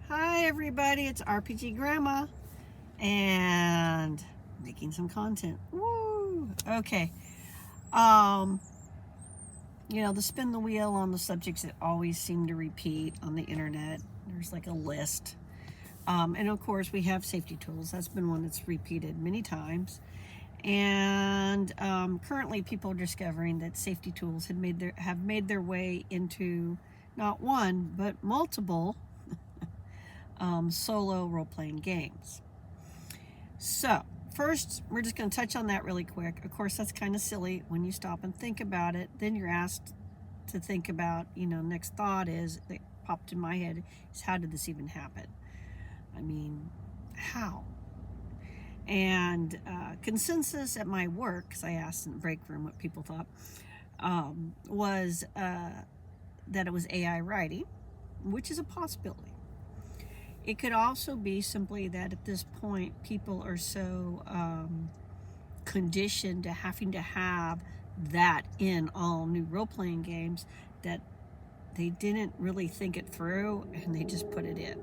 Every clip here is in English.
Hi everybody, it's RPG Grandma and making some content. Woo! Okay. Um, the spin the wheel on the subjects that always seem to repeat on the internet. There's like a list. And of course we have safety tools. That's been one that's repeated many times. And currently people are discovering that safety tools have made their way into not one but multiple solo role-playing games. So first, we're just going to touch on that really quick. Of course, that's kind of silly when you stop and think about it. Then you're asked to think about, next thought is that popped in my head is, how did this even happen? I mean, how? And consensus at my work, because I asked in the break room what people thought, was that it was AI writing, which is a possibility. It could also be simply that at this point people are so conditioned to having to have that in all new role-playing games that they didn't really think it through and they just put it in.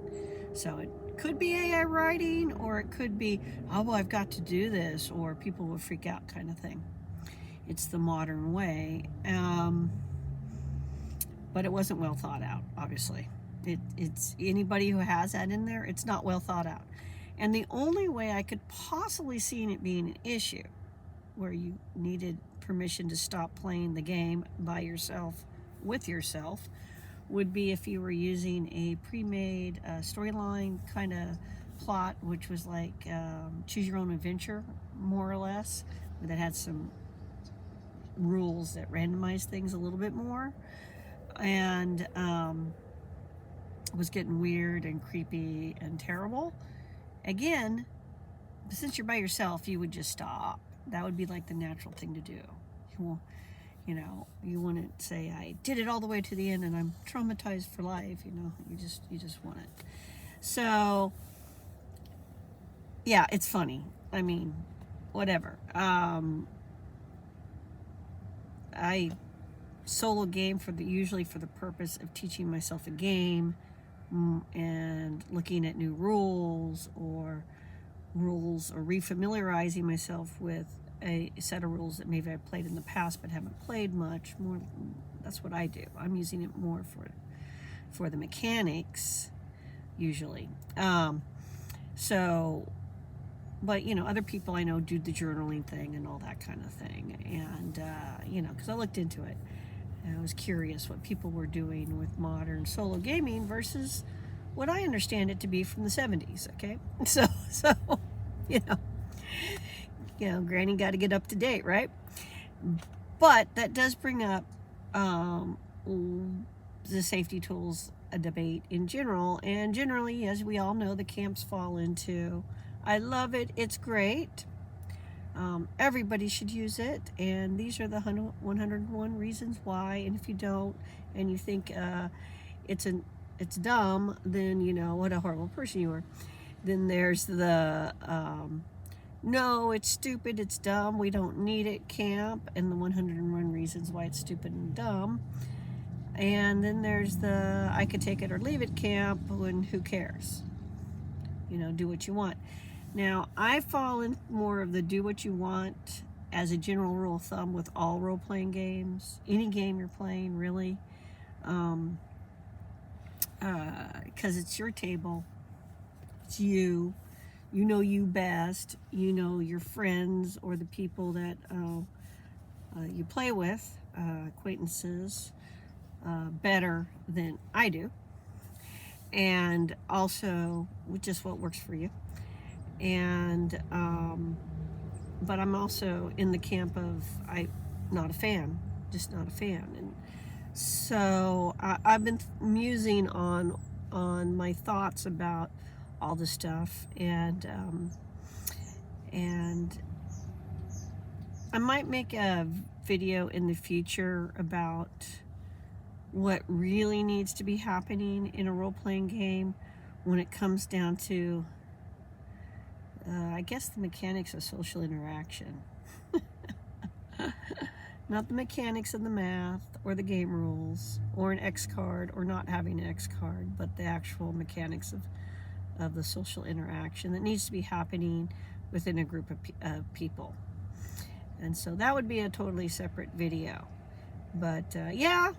So it could be AI writing, or it could be, oh, well, I've got to do this, or people will freak out kind of thing. It's the modern way. But it wasn't well thought out, obviously. It's anybody who has that in there, it's not well thought out. And the only way I could possibly see it being an issue where you needed permission to stop playing the game by yourself, with yourself, would be if you were using a pre-made storyline kind of plot, which was like choose your own adventure, more or less, that had some rules that randomized things a little bit more. And was getting weird and creepy and terrible. Again, since you're by yourself, you would just stop. That would be like the natural thing to do. You wouldn't say, I did it all the way to the end and I'm traumatized for life. You just wouldn't. So yeah, it's funny. I mean, whatever. I solo game usually for the purpose of teaching myself a game and looking at new rules or refamiliarizing myself with a set of rules that maybe I've played in the past but haven't played much more. That's what I do. I'm using it more for the mechanics usually. But other people I know do the journaling thing and all that kind of thing, and because I looked into it. I was curious what people were doing with modern solo gaming versus what I understand it to be from the 70s, okay? So Granny got to get up to date, right? But that does bring up the safety tools debate in general. And generally, as we all know, the camps fall into, I love it, it's great. Everybody should use it, and these are the 101 reasons why. And if you don't, and you think it's dumb, then what a horrible person you are. Then there's the no, it's stupid, it's dumb, we don't need it camp, and the 101 reasons why it's stupid and dumb. And then there's the I could take it or leave it camp, when who cares? Do what you want. Now, I fall in more of the do what you want as a general rule of thumb with all role-playing games. Any game you're playing, really. Because it's your table. It's you. You know you best. You know your friends or the people that you play with, acquaintances, better than I do. And also, just what works for you. And but I'm also in the camp of not a fan, just not a fan. And so I've been musing on my thoughts about all this stuff, and I might make a video in the future about what really needs to be happening in a role-playing game when it comes down to I guess the mechanics of social interaction. not the mechanics of the math or the game rules or an X card or not having an X card, but the actual mechanics of the social interaction that needs to be happening within a group of people. And so that would be a totally separate video. But yeah,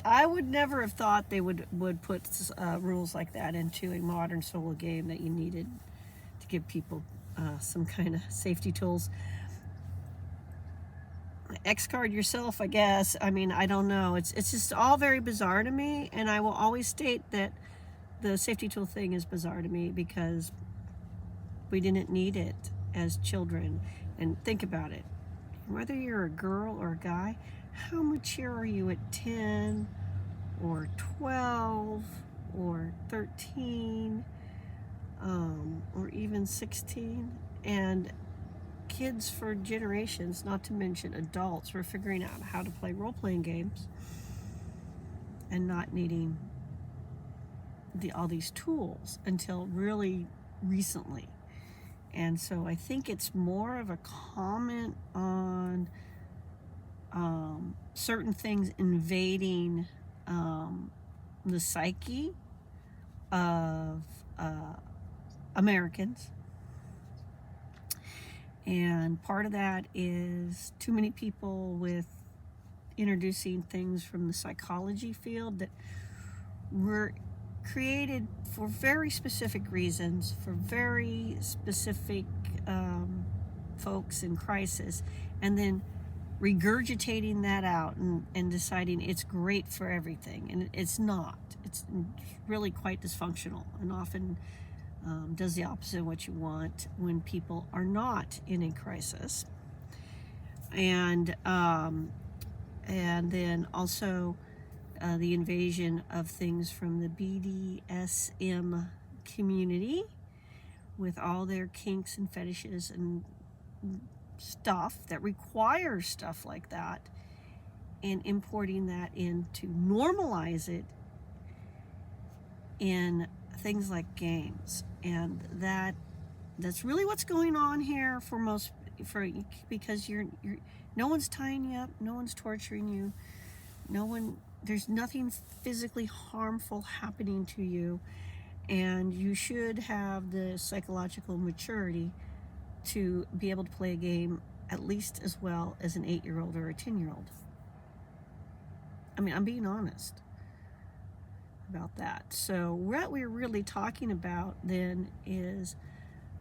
I would never have thought they would put rules like that into a modern solo game that you needed to give people some kind of safety tools. X card yourself, I guess. I mean, I don't know. It's just all very bizarre to me, and I will always state that the safety tool thing is bizarre to me because we didn't need it as children. And think about it. Whether you're a girl or a guy, how mature are you at 10 or 12 or 13 or even 16? And kids for generations, not to mention adults, were figuring out how to play role-playing games and not needing all these tools until really recently. And so I think it's more of a comment on certain things invading the psyche of Americans. And part of that is too many people with introducing things from the psychology field that were created for very specific reasons, for very specific folks in crisis, and then regurgitating that out and deciding it's great for everything. And it's not. It's really quite dysfunctional and often does the opposite of what you want when people are not in a crisis. And then also the invasion of things from the BDSM community with all their kinks and fetishes and stuff that requires stuff like that, and importing that in to normalize it in things like games. And that's really what's going on here because you're no one's tying you up, no one's torturing you, there's nothing physically harmful happening to you, and you should have the psychological maturity to be able to play a game at least as well as an 8-year-old or a 10-year-old. I mean, I'm being honest about that. So what we're really talking about then is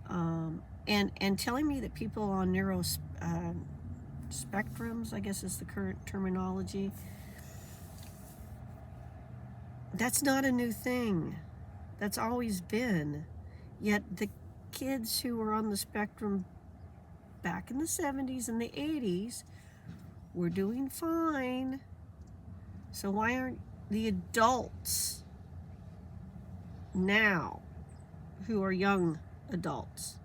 and telling me that people on neuro spectrums, I guess is the current terminology, that's not a new thing. That's always been. Yet the kids who were on the spectrum back in the 70s and the 80s were doing fine. So why aren't the adults now, who are young adults,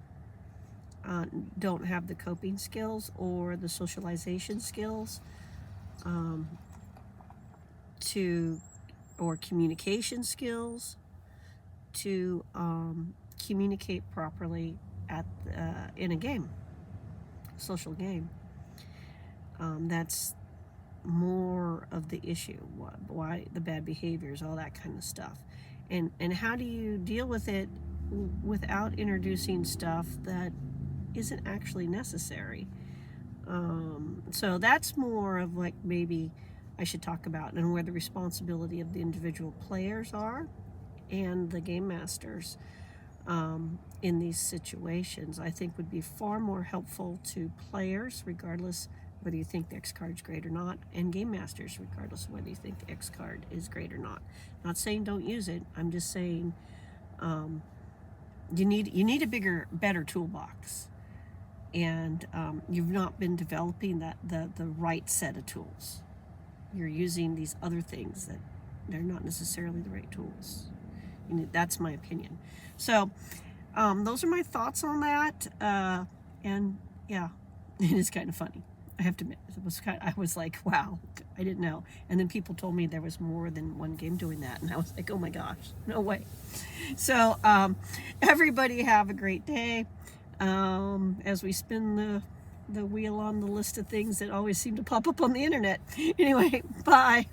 don't have the coping skills or the socialization skills or communication skills to communicate properly in a game, social game? That's more of the issue. Why the bad behaviors, all that kind of stuff. And how do you deal with it without introducing stuff that isn't actually necessary? So that's more of like maybe I should talk about, and where the responsibility of the individual players are and the game masters in these situations, I think would be far more helpful to players, regardless whether you think the X card's great or not, and game masters, regardless of whether you think the X card is great or not. Not saying don't use it. I'm just saying you need a better toolbox, and you've not been developing the right set of tools. You're using these other things that they're not necessarily the right tools. That's my opinion. So those are my thoughts on that. And yeah, it is kind of funny. I have to admit, I was like, wow, I didn't know. And then people told me there was more than one game doing that. And I was like, oh my gosh, no way. So everybody have a great day as we spin the wheel on the list of things that always seem to pop up on the internet. Anyway, bye.